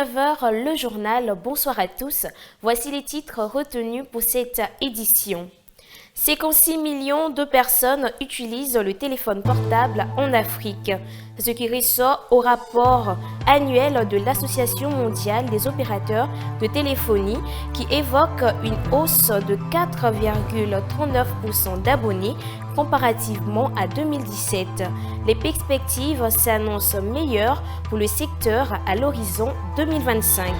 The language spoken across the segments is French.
9 heures, le journal. Bonsoir à tous. Voici les titres retenus pour cette édition. 56 millions de personnes utilisent le téléphone portable en Afrique, ce qui ressort au rapport annuel de l'Association mondiale des opérateurs de téléphonie qui évoque une hausse de 4,39% d'abonnés comparativement à 2017. Les perspectives s'annoncent meilleures pour le secteur à l'horizon 2025.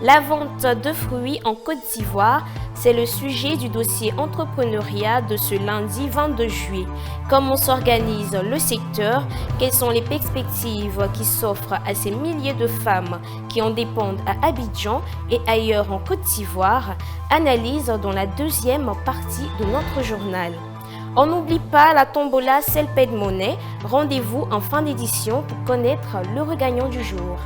La vente de fruits en Côte d'Ivoire, c'est le sujet du dossier entrepreneuriat de ce lundi 22 juillet. Comment s'organise le secteur? Quelles sont les perspectives qui s'offrent à ces milliers de femmes qui en dépendent à Abidjan et ailleurs en Côte d'Ivoire? Analyse dans la deuxième partie de notre journal. On n'oublie pas la tombola Selped Monnaie. Rendez-vous en fin d'édition pour connaître le regagnant du jour.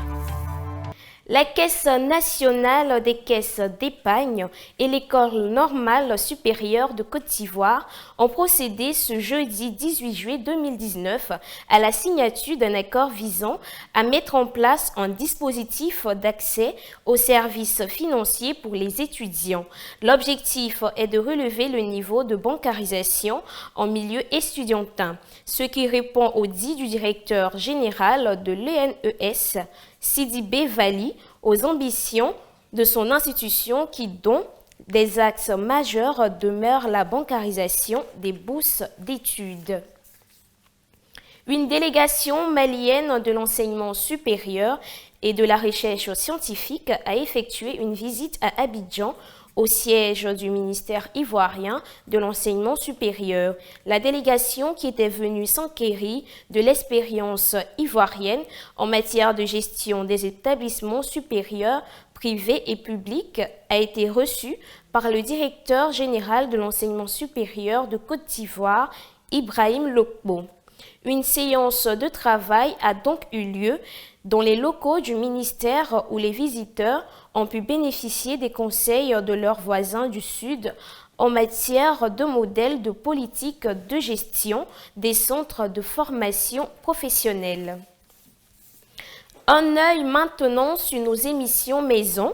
La Caisse nationale des caisses d'épargne et l'École normale supérieure de Côte d'Ivoire ont procédé ce jeudi 18 juillet 2019 à la signature d'un accord visant à mettre en place un dispositif d'accès aux services financiers pour les étudiants. L'objectif est de relever le niveau de bancarisation en milieu estudiantin, ce qui répond au dit du directeur général de l'ENES, Sidibé Vali, aux ambitions de son institution dont des axes majeurs demeurent la bancarisation des bourses d'études. Une délégation malienne de l'enseignement supérieur et de la recherche scientifique a effectué une visite à Abidjan, au siège du ministère ivoirien de l'enseignement supérieur. La délégation qui était venue s'enquérir de l'expérience ivoirienne en matière de gestion des établissements supérieurs privés et publics a été reçue par le directeur général de l'enseignement supérieur de Côte d'Ivoire, Ibrahim Lokbo. Une séance de travail a donc eu lieu dans les locaux du ministère où les visiteurs ont pu bénéficier des conseils de leurs voisins du Sud en matière de modèles de politique de gestion des centres de formation professionnelle. Un œil maintenant sur nos émissions maison.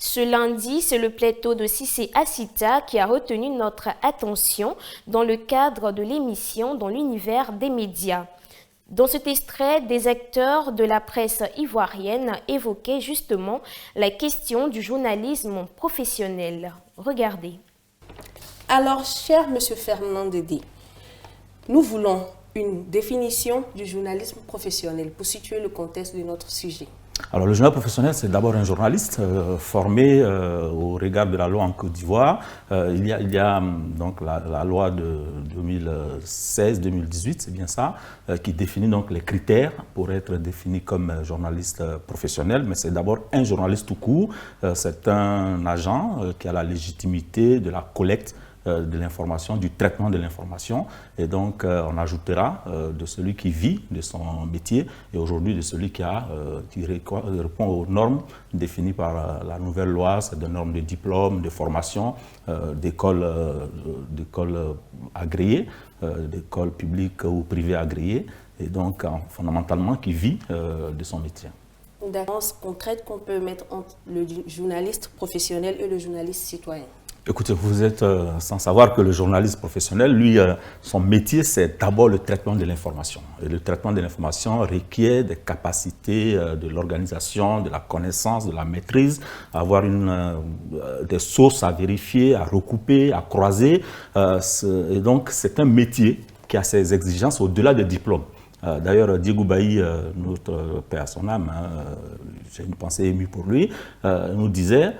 Ce lundi, c'est le plateau de Cissé Assita qui a retenu notre attention dans le cadre de l'émission Dans l'univers des médias. Dans cet extrait, des acteurs de la presse ivoirienne évoquaient justement la question du journalisme professionnel. Regardez. Alors, cher Monsieur Fernand Dédé, nous voulons une définition du journalisme professionnel pour situer le contexte de notre sujet. Alors, le journal professionnel, c'est d'abord un journaliste formé au regard de la loi en Côte d'Ivoire. Il y a donc la loi de 2016-2018, c'est bien ça, qui définit donc les critères pour être défini comme journaliste professionnel. Mais c'est d'abord un journaliste tout court. C'est un agent qui a la légitimité de la collecte de l'information, du traitement de l'information. Et donc, on ajoutera de celui qui vit de son métier et aujourd'hui de celui qui répond aux normes définies par la nouvelle loi, c'est des normes de diplôme, de formation, d'écoles agréées, d'écoles publiques ou privées agréées, et donc fondamentalement qui vit de son métier. Une différence concrète qu'on peut mettre entre le journaliste professionnel et le journaliste citoyen. Écoutez, vous êtes sans savoir que le journaliste professionnel, lui, son métier, c'est d'abord le traitement de l'information. Et le traitement de l'information requiert des capacités de l'organisation, de la connaissance, de la maîtrise, avoir des sources à vérifier, à recouper, à croiser. Et donc, c'est un métier qui a ses exigences au-delà des diplômes. D'ailleurs, Diego Bailly, notre père à son âme, j'ai une pensée émue pour lui, nous disait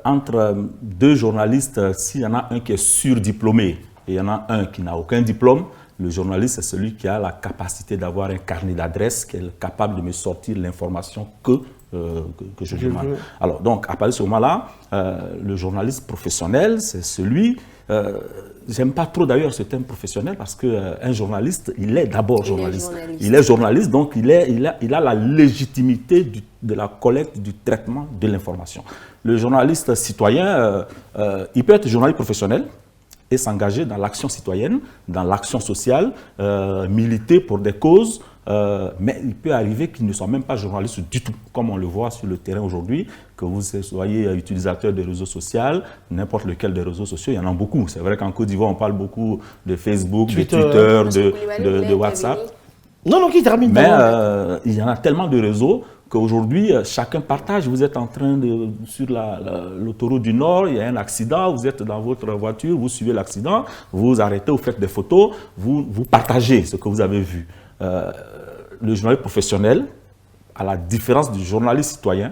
entre deux journalistes, s'il y en a un qui est surdiplômé et il y en a un qui n'a aucun diplôme, le journaliste, c'est celui qui a la capacité d'avoir un carnet d'adresses, qui est capable de me sortir l'information que je demande. Alors, donc, à partir de ce moment-là, le journaliste professionnel, c'est celui... J'aime pas trop d'ailleurs ce terme professionnel parce qu'un journaliste, il est d'abord journaliste. Il est journaliste, donc il a la légitimité de la collecte, du traitement de l'information. Le journaliste citoyen, il peut être journaliste professionnel et s'engager dans l'action citoyenne, dans l'action sociale, militer pour des causes, mais il peut arriver qu'ils ne soient même pas journalistes du tout, comme on le voit sur le terrain aujourd'hui, que vous soyez utilisateur de réseaux sociaux, n'importe lequel des réseaux sociaux, il y en a beaucoup. C'est vrai qu'en Côte d'Ivoire, on parle beaucoup de Facebook, Twitter, de Twitter, de WhatsApp. Non, qui termine. Mais il y en a tellement de réseaux qu'aujourd'hui, chacun partage. Vous êtes en train de, sur l'autoroute du Nord, il y a un accident, vous êtes dans votre voiture, vous suivez l'accident, vous arrêtez, vous faites des photos, vous partagez ce que vous avez vu. Le journaliste professionnel, à la différence du journaliste citoyen,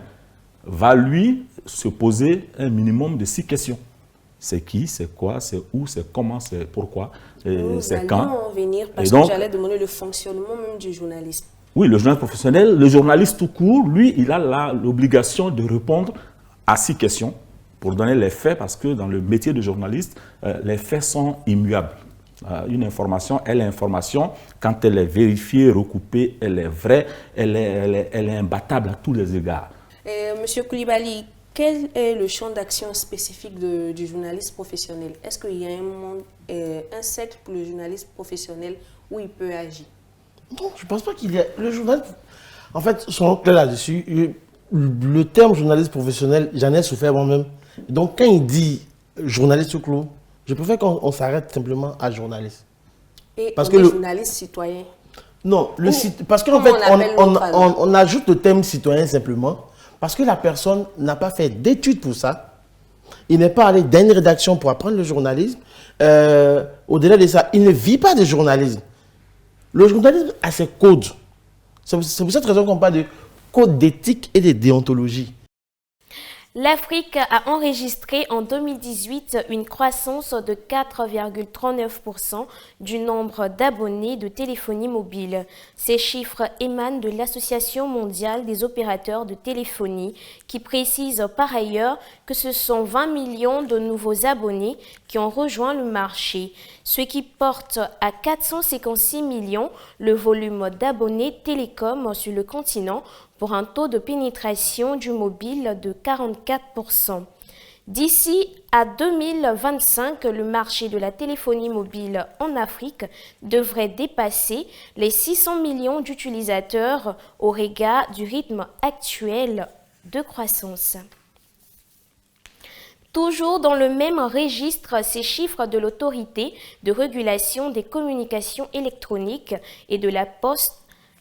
va lui se poser un minimum de 6 questions. C'est qui, c'est quoi, c'est où, c'est comment, c'est pourquoi, c'est quand. En venir parce que j'allais demander le fonctionnement même du journalisme. Oui, le journaliste professionnel, le journaliste tout court, lui, il a l'obligation de répondre à 6 questions pour donner les faits, parce que dans le métier de journaliste, les faits sont immuables. Une information, elle est information, quand elle est vérifiée, recoupée, elle est vraie, elle est imbattable à tous les égards. Monsieur Koulibaly, quel est le champ d'action spécifique du journaliste professionnel? Est-ce qu'il y a un cercle pour le journaliste professionnel où il peut agir? Non, je ne pense pas qu'il y a... Le journaliste... En fait, sont clairs là-dessus. Le terme journaliste professionnel, j'en ai souffert moi-même. Donc, quand il dit journaliste tout clos, je préfère qu'on s'arrête simplement à journaliste. Et parce que journaliste citoyen? Non, parce qu'en fait, on ajoute le terme citoyen simplement parce que la personne n'a pas fait d'études pour ça. Il n'est pas allé dans une rédaction pour apprendre le journalisme. Au-delà de ça, il ne vit pas de journalisme. Le journalisme a ses codes. C'est pour cette raison qu'on parle de code d'éthique et de déontologie. L'Afrique a enregistré en 2018 une croissance de 4,39% du nombre d'abonnés de téléphonie mobile. Ces chiffres émanent de l'Association mondiale des opérateurs de téléphonie qui précise par ailleurs que ce sont 20 millions de nouveaux abonnés qui ont rejoint le marché, ce qui porte à 456 millions le volume d'abonnés télécom sur le continent, pour un taux de pénétration du mobile de 44%. D'ici à 2025, le marché de la téléphonie mobile en Afrique devrait dépasser les 600 millions d'utilisateurs au regard du rythme actuel de croissance. Toujours dans le même registre, ces chiffres de l'autorité de régulation des communications électroniques et de la poste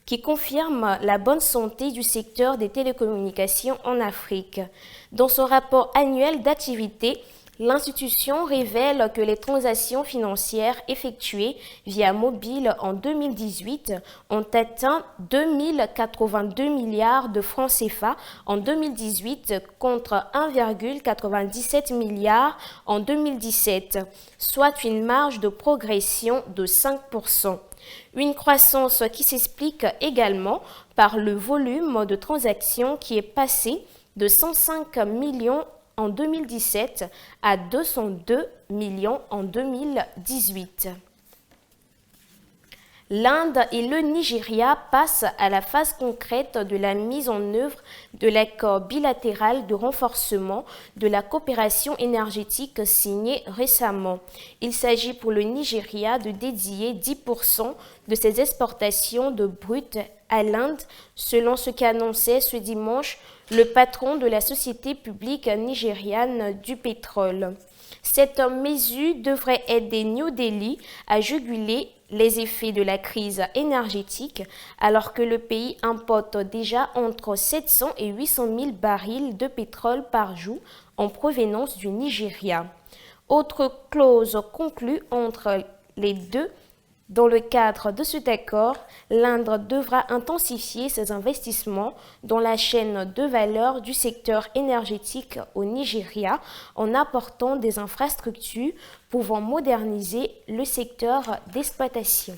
qui confirme la bonne santé du secteur des télécommunications en Afrique. Dans son rapport annuel d'activité, l'institution révèle que les transactions financières effectuées via mobile en 2018 ont atteint 2082 milliards de francs CFA en 2018 contre 1,97 milliard en 2017, soit une marge de progression de 5%. Une croissance qui s'explique également par le volume de transactions qui est passé de 105 millions en 2017 à 202 millions en 2018. L'Inde et le Nigeria passent à la phase concrète de la mise en œuvre de l'accord bilatéral de renforcement de la coopération énergétique signé récemment. Il s'agit pour le Nigeria de dédier 10% de ses exportations de brut à l'Inde, selon ce qu'annonçait ce dimanche le patron de la société publique nigériane du pétrole. Cette mesure devrait aider New Delhi à juguler les effets de la crise énergétique, alors que le pays importe déjà entre 700 et 800 000 barils de pétrole par jour en provenance du Nigeria. Autre clause conclue entre les deux. Dans le cadre de cet accord, l'Inde devra intensifier ses investissements dans la chaîne de valeur du secteur énergétique au Nigeria en apportant des infrastructures pouvant moderniser le secteur d'exploitation.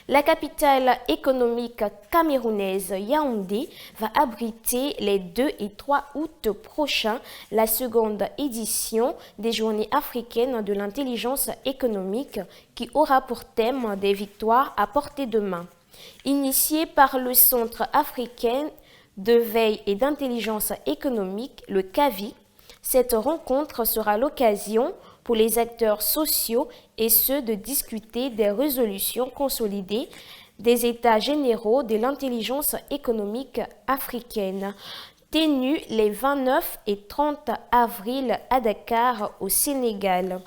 La capitale économique camerounaise Yaoundé va abriter les 2 et 3 août prochains la seconde édition des Journées africaines de l'intelligence économique qui aura pour thème des victoires à portée de main. Initiée par le Centre africain de veille et d'intelligence économique, le CAVI, cette rencontre sera l'occasion pour les acteurs sociaux et ceux de discuter des résolutions consolidées des États généraux de l'intelligence économique africaine, tenus les 29 et 30 avril à Dakar, au Sénégal.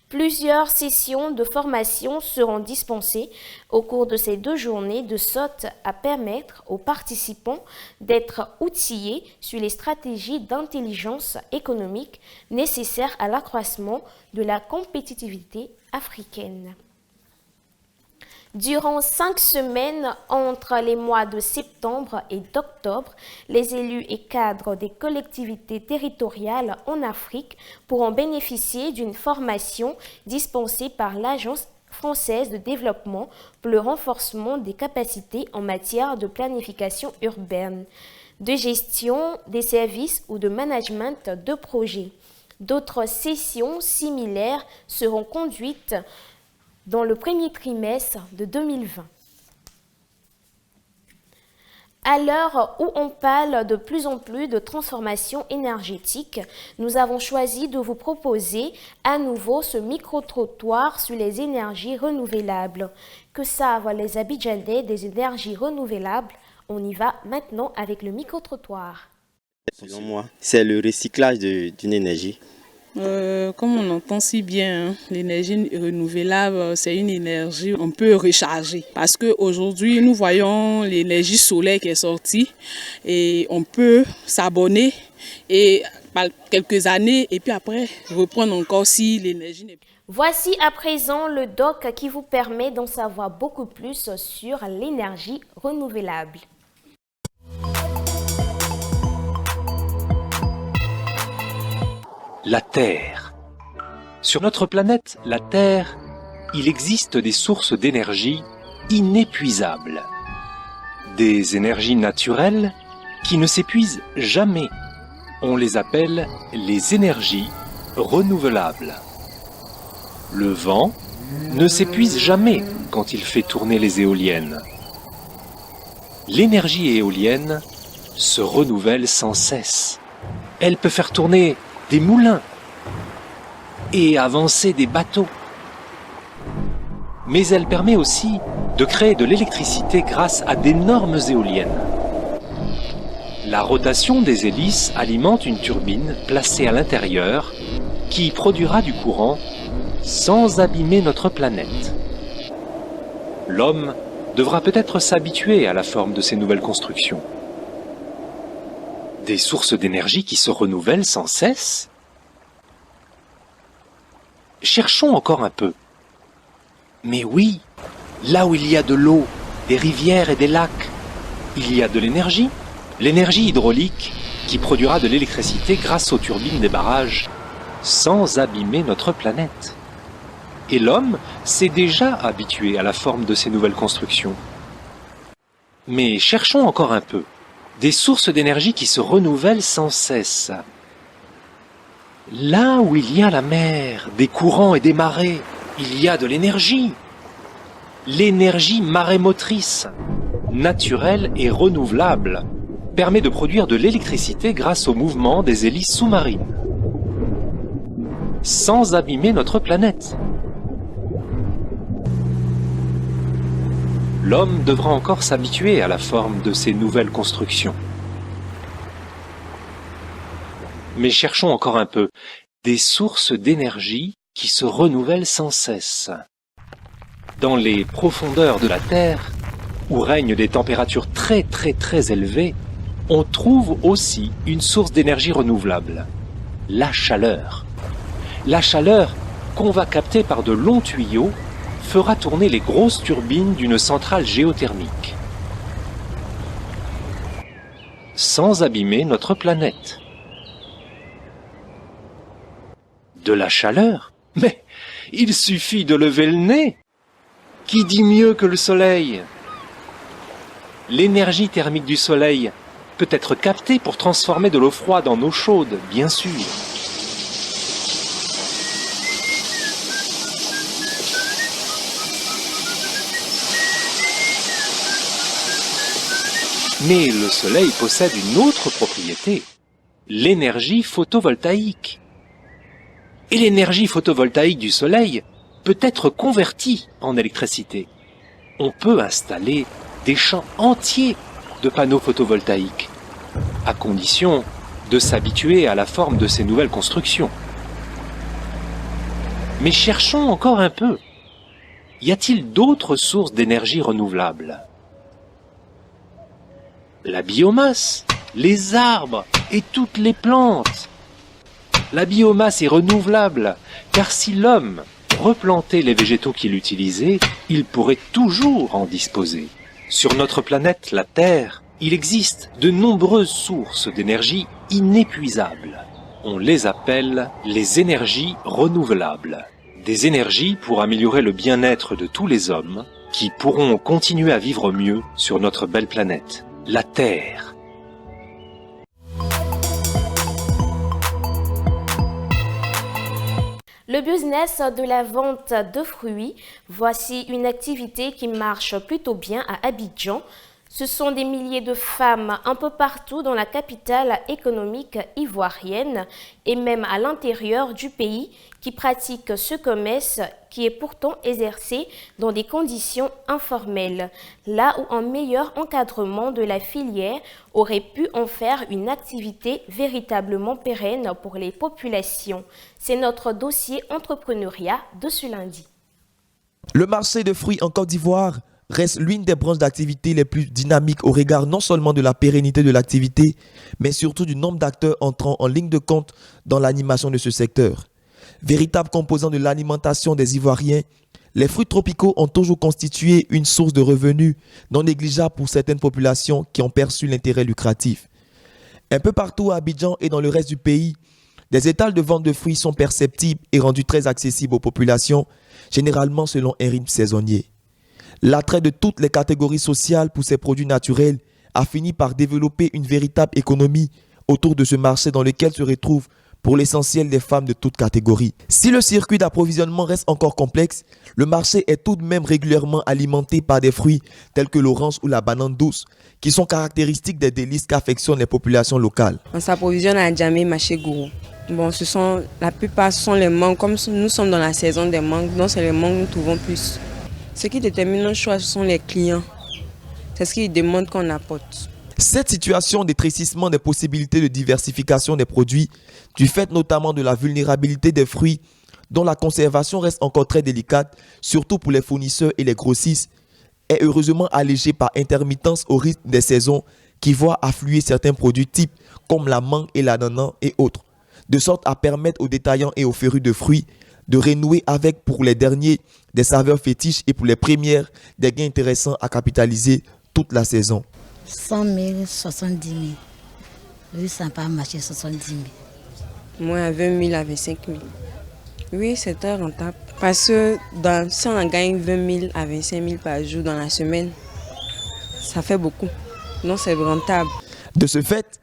Plusieurs sessions de formation seront dispensées au cours de ces 2 journées de sorte à permettre aux participants d'être outillés sur les stratégies d'intelligence économique nécessaires à l'accroissement de la compétitivité africaine. Durant 5 semaines, entre les mois de septembre et d'octobre, les élus et cadres des collectivités territoriales en Afrique pourront bénéficier d'une formation dispensée par l'Agence française de développement pour le renforcement des capacités en matière de planification urbaine, de gestion des services ou de management de projets. D'autres sessions similaires seront conduites dans le premier trimestre de 2020. À l'heure où on parle de plus en plus de transformation énergétique, nous avons choisi de vous proposer à nouveau ce micro-trottoir sur les énergies renouvelables. Que savent les Abidjanais des énergies renouvelables? On y va maintenant avec le micro-trottoir. Selon moi, c'est le recyclage d'une énergie. Comme on entend si bien, l'énergie renouvelable, c'est une énergie on peut recharger. Parce qu'aujourd'hui, nous voyons l'énergie solaire qui est sortie et on peut s'abonner et par quelques années et puis après reprendre encore si l'énergie n'est plus. Voici à présent le doc qui vous permet d'en savoir beaucoup plus sur l'énergie renouvelable. La Terre. Sur notre planète, la Terre, il existe des sources d'énergie inépuisables. Des énergies naturelles qui ne s'épuisent jamais. On les appelle les énergies renouvelables. Le vent ne s'épuise jamais quand il fait tourner les éoliennes. L'énergie éolienne se renouvelle sans cesse. Elle peut faire tourner des moulins et avancer des bateaux. Mais elle permet aussi de créer de l'électricité grâce à d'énormes éoliennes. La rotation des hélices alimente une turbine placée à l'intérieur qui produira du courant sans abîmer notre planète. L'homme devra peut-être s'habituer à la forme de ces nouvelles constructions. Des sources d'énergie qui se renouvellent sans cesse? Cherchons encore un peu. Mais oui, là où il y a de l'eau, des rivières et des lacs, il y a de l'énergie. L'énergie hydraulique qui produira de l'électricité grâce aux turbines des barrages, sans abîmer notre planète. Et l'homme s'est déjà habitué à la forme de ces nouvelles constructions. Mais cherchons encore un peu. Des sources d'énergie qui se renouvellent sans cesse. Là où il y a la mer, des courants et des marées, il y a de l'énergie. L'énergie marémotrice, naturelle et renouvelable, permet de produire de l'électricité grâce au mouvement des hélices sous-marines, sans abîmer notre planète. L'homme devra encore s'habituer à la forme de ces nouvelles constructions. Mais cherchons encore un peu. Des sources d'énergie qui se renouvellent sans cesse. Dans les profondeurs de la Terre, où règnent des températures très élevées, on trouve aussi une source d'énergie renouvelable, la chaleur. La chaleur, qu'on va capter par de longs tuyaux, fera tourner les grosses turbines d'une centrale géothermique, sans abîmer notre planète. De la chaleur? Mais il suffit de lever le nez. Qui dit mieux que le soleil? L'énergie thermique du soleil peut être captée pour transformer de l'eau froide en eau chaude, bien sûr. Mais le soleil possède une autre propriété, l'énergie photovoltaïque. Et l'énergie photovoltaïque du soleil peut être convertie en électricité. on peut installer des champs entiers de panneaux photovoltaïques, à condition de s'habituer à la forme de ces nouvelles constructions. Mais cherchons encore un peu. Y a-t-il d'autres sources d'énergie renouvelable? La biomasse, les arbres et toutes les plantes. La biomasse est renouvelable, car si l'homme replantait les végétaux qu'il utilisait, il pourrait toujours en disposer. Sur notre planète, la Terre, il existe de nombreuses sources d'énergie inépuisables. On les appelle les énergies renouvelables. Des énergies pour améliorer le bien-être de tous les hommes qui pourront continuer à vivre mieux sur notre belle planète, la Terre. Le business de la vente de fruits, voici une activité qui marche plutôt bien à Abidjan. Ce sont des milliers de femmes un peu partout dans la capitale économique ivoirienne et même à l'intérieur du pays qui pratiquent ce commerce qui est pourtant exercé dans des conditions informelles, là où un meilleur encadrement de la filière aurait pu en faire une activité véritablement pérenne pour les populations. C'est notre dossier entrepreneuriat de ce lundi. Le marché de fruits en Côte d'Ivoire reste l'une des branches d'activité les plus dynamiques au regard non seulement de la pérennité de l'activité, mais surtout du nombre d'acteurs entrant en ligne de compte dans l'animation de ce secteur. Véritable composant de l'alimentation des Ivoiriens, les fruits tropicaux ont toujours constitué une source de revenus non négligeable pour certaines populations qui ont perçu l'intérêt lucratif. Un peu partout à Abidjan et dans le reste du pays, des étals de vente de fruits sont perceptibles et rendus très accessibles aux populations, généralement selon un rythme saisonnier. L'attrait de toutes les catégories sociales pour ces produits naturels a fini par développer une véritable économie autour de ce marché dans lequel se retrouvent pour l'essentiel des femmes de toutes catégories. Si le circuit d'approvisionnement reste encore complexe, le marché est tout de même régulièrement alimenté par des fruits tels que l'orange ou la banane douce, qui sont caractéristiques des délices qu'affectionnent les populations locales. On s'approvisionne à Djamé, Maché Gourou. Bon, la plupart sont les mangues. Comme nous sommes dans la saison des mangues, donc c'est les mangues que nous trouvons plus. Ce qui détermine notre choix, ce sont les clients. C'est ce qu'ils demandent qu'on apporte. Cette situation d'étrécissement des possibilités de diversification des produits, du fait notamment de la vulnérabilité des fruits, dont la conservation reste encore très délicate, surtout pour les fournisseurs et les grossistes, est heureusement allégée par intermittence au rythme des saisons qui voient affluer certains produits types comme la mangue et l'ananas et autres, de sorte à permettre aux détaillants et aux férus de fruits de renouer avec, pour les derniers, des saveurs fétiches et pour les premières, des gains intéressants à capitaliser toute la saison. 100 000, 70 000. Oui, ça n'a pas marché, 70 000. Moi, à 20 000, à 25 000. Oui, c'est très rentable. Parce que si on en gagne 20 000 à 25 000 par jour dans la semaine, ça fait beaucoup. Donc, c'est rentable. De ce fait,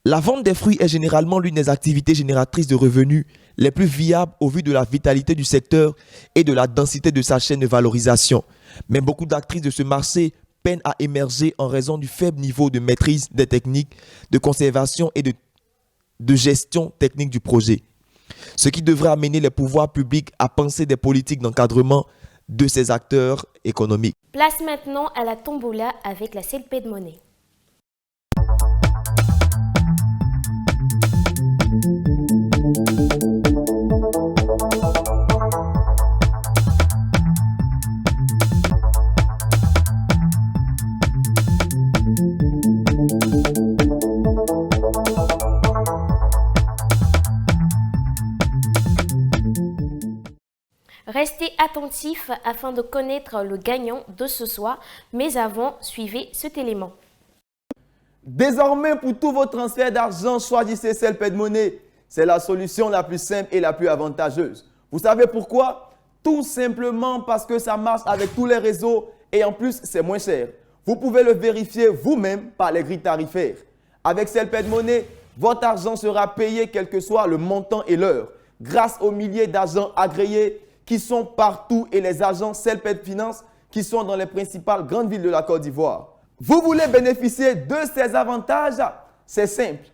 la vente des fruits est généralement l'une des activités génératrices de revenus les plus viables au vu de la vitalité du secteur et de la densité de sa chaîne de valorisation. Mais beaucoup d'actrices de ce marché peinent à émerger en raison du faible niveau de maîtrise des techniques de conservation et de gestion technique du projet. Ce qui devrait amener les pouvoirs publics à penser des politiques d'encadrement de ces acteurs économiques. Place maintenant à la tombola avec la CLP de monnaie. Restez attentifs afin de connaître le gagnant de ce soir, mais avant, suivez cet élément. Désormais, pour tous vos transferts d'argent, choisissez CLP de monnaie. C'est la solution la plus simple et la plus avantageuse. Vous savez pourquoi? Tout simplement parce que ça marche avec tous les réseaux et en plus, c'est moins cher. Vous pouvez le vérifier vous-même par les grilles tarifaires. Avec CLP de monnaie, votre argent sera payé quel que soit le montant et l'heure, grâce aux milliers d'agents agréés qui sont partout et les agents CLP Finance qui sont dans les principales grandes villes de la Côte d'Ivoire. Vous voulez bénéficier de ces avantages? C'est simple.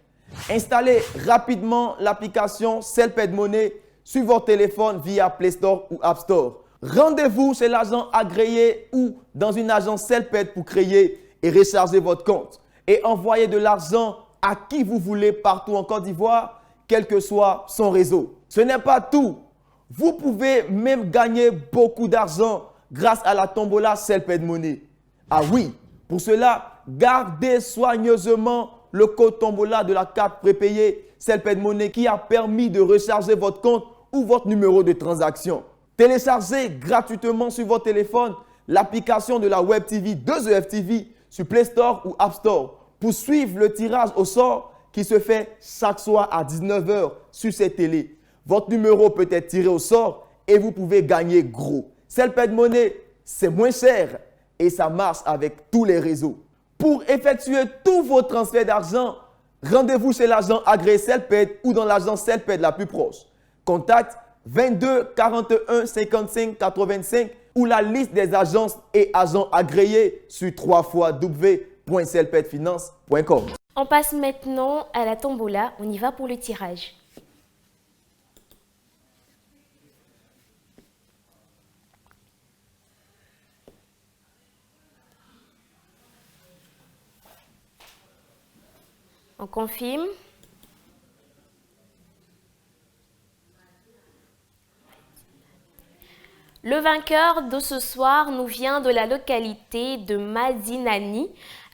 Installez rapidement l'application CLP de monnaie sur votre téléphone via Play Store ou App Store. Rendez-vous chez l'agent agréé ou dans une agence CELPED pour créer et recharger votre compte et envoyer de l'argent à qui vous voulez partout en Côte d'Ivoire, quel que soit son réseau. Ce n'est pas tout. Vous pouvez même gagner beaucoup d'argent grâce à la tombola CELPED Money. Ah oui, pour cela, gardez soigneusement le code tombola de la carte prépayée CELPED Money qui a permis de recharger votre compte ou votre numéro de transaction. Téléchargez gratuitement sur votre téléphone l'application de la Web TV 2EF TV sur Play Store ou App Store pour suivre le tirage au sort qui se fait chaque soir à 19 h sur cette télé. Votre numéro peut être tiré au sort et vous pouvez gagner gros. CELPED Money, c'est moins cher et ça marche avec tous les réseaux. Pour effectuer tous vos transferts d'argent, rendez-vous chez l'agent agréé CELPED ou dans l'agence CELPED la plus proche. Contact 22 41 55 85 ou la liste des agences et agents agréés sur www.celpedfinance.com. On passe maintenant à la tombola. On y va pour le tirage. On confirme. Le vainqueur de ce soir nous vient de la localité de Madinani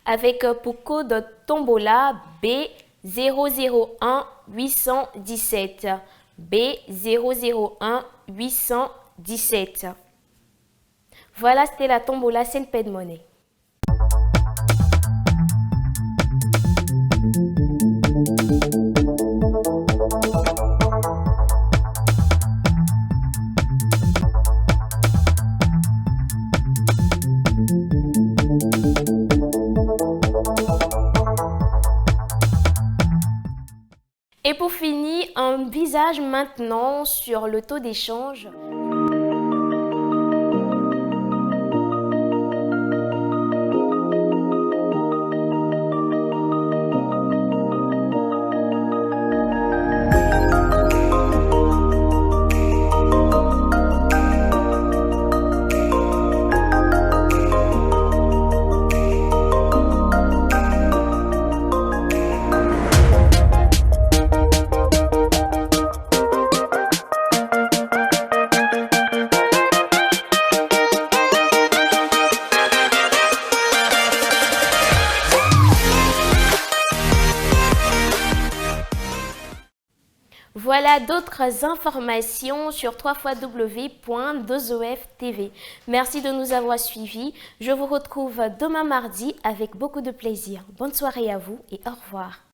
avec pour code tombola B001 817. B001 817. Voilà, c'était la tombola CELPED Money. Et pour finir, un visage maintenant sur le taux d'échange. Voilà d'autres informations sur www.2EF.tv. Merci de nous avoir suivis. Je vous retrouve demain mardi avec beaucoup de plaisir. Bonne soirée à vous et au revoir.